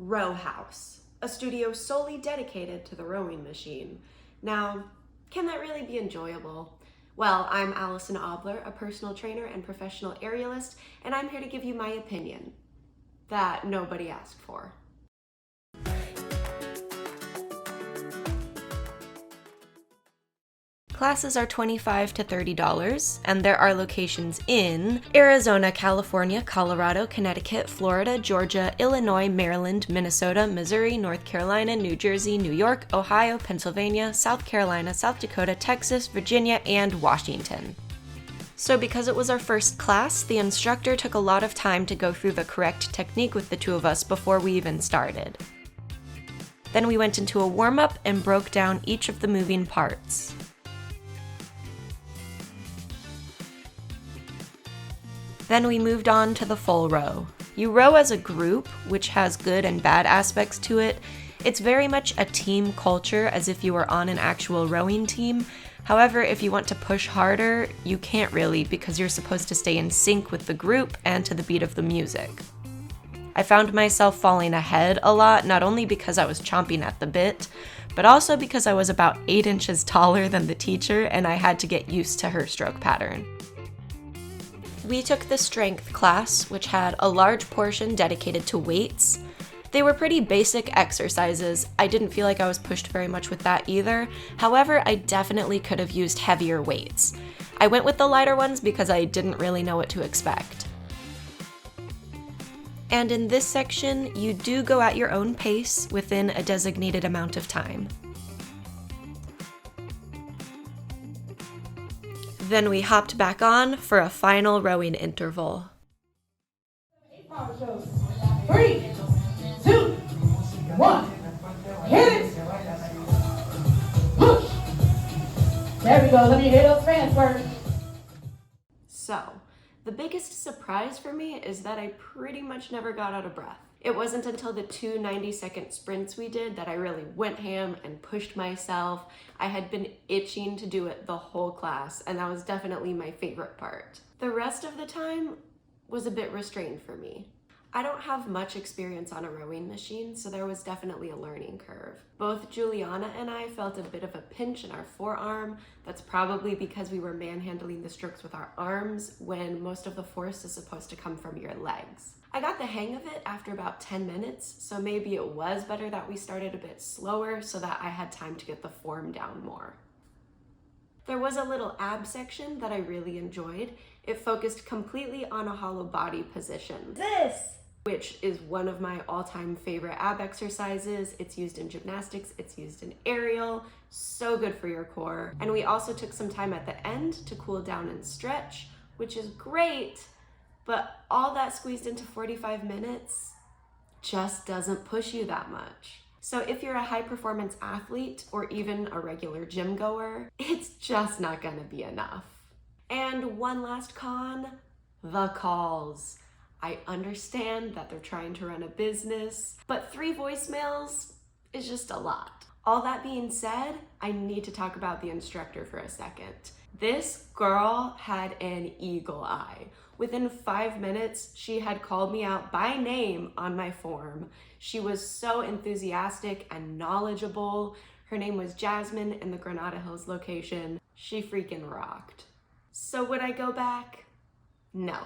Row House, a studio solely dedicated to the rowing machine. Now, can that really be enjoyable? Well, I'm Allison Obler, a personal trainer and professional aerialist, and I'm here to give you my opinion that nobody asked for. Classes are $25 to $30, and there are locations in Arizona, California, Colorado, Connecticut, Florida, Georgia, Illinois, Maryland, Minnesota, Missouri, North Carolina, New Jersey, New York, Ohio, Pennsylvania, South Carolina, South Dakota, Texas, Virginia, and Washington. So because it was our first class, the instructor took a lot of time to go through the correct technique with the two of us before we even started. Then we went into a warm-up and broke down each of the moving parts. Then we moved on to the full row. You row as a group, which has good and bad aspects to it. It's very much a team culture, as if you were on an actual rowing team. However, if you want to push harder, you can't really, because you're supposed to stay in sync with the group and to the beat of the music. I found myself falling ahead a lot, not only because I was chomping at the bit, but also because I was about 8 inches taller than the teacher and I had to get used to her stroke pattern. We took the strength class, which had a large portion dedicated to weights. They were pretty basic exercises. I didn't feel like I was pushed very much with that either. However, I definitely could have used heavier weights. I went with the lighter ones because I didn't really know what to expect. And in this section, you do go at your own pace within a designated amount of time. Then we hopped back on for a final rowing interval. 3, 2, 1, hit it! Push! There we go, let me hear those fans first. So, the biggest surprise for me is that I pretty much never got out of breath. It wasn't until the 2 90-second sprints we did that I really went ham and pushed myself. I had been itching to do it the whole class, and that was definitely my favorite part. The rest of the time was a bit restrained for me. I don't have much experience on a rowing machine, so there was definitely a learning curve. Both Juliana and I felt a bit of a pinch in our forearm. That's probably because we were manhandling the strokes with our arms when most of the force is supposed to come from your legs. I got the hang of it after about 10 minutes, so maybe it was better that we started a bit slower so that I had time to get the form down more. There was a little ab section that I really enjoyed. It focused completely on a hollow body position. Which is one of my all-time favorite ab exercises. It's used in gymnastics, it's used in aerial, so good for your core. And we also took some time at the end to cool down and stretch, which is great, but all that squeezed into 45 minutes just doesn't push you that much. So if you're a high-performance athlete or even a regular gym goer, it's just not gonna be enough. And one last con, the calls. I understand that they're trying to run a business, but 3 voicemails is just a lot. All that being said, I need to talk about the instructor for a second. This girl had an eagle eye. Within 5 minutes, she had called me out by name on my form. She was so enthusiastic and knowledgeable. Her name was Jasmine in the Granada Hills location. She freaking rocked. So would I go back? No.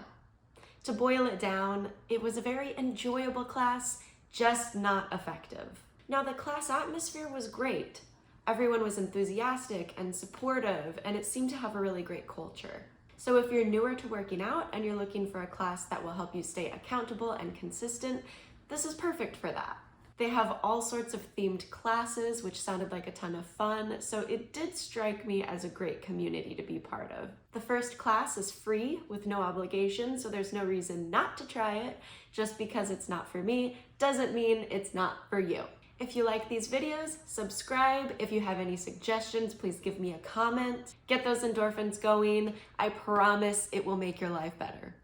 To boil it down, it was a very enjoyable class, just not effective. Now, the class atmosphere was great. Everyone was enthusiastic and supportive, and it seemed to have a really great culture. So if you're newer to working out and you're looking for a class that will help you stay accountable and consistent, this is perfect for that. They have all sorts of themed classes, which sounded like a ton of fun, so it did strike me as a great community to be part of. The first class is free with no obligation, so there's no reason not to try it. Just because it's not for me doesn't mean it's not for you. If you like these videos, subscribe. If you have any suggestions, please give me a comment. Get those endorphins going. I promise it will make your life better.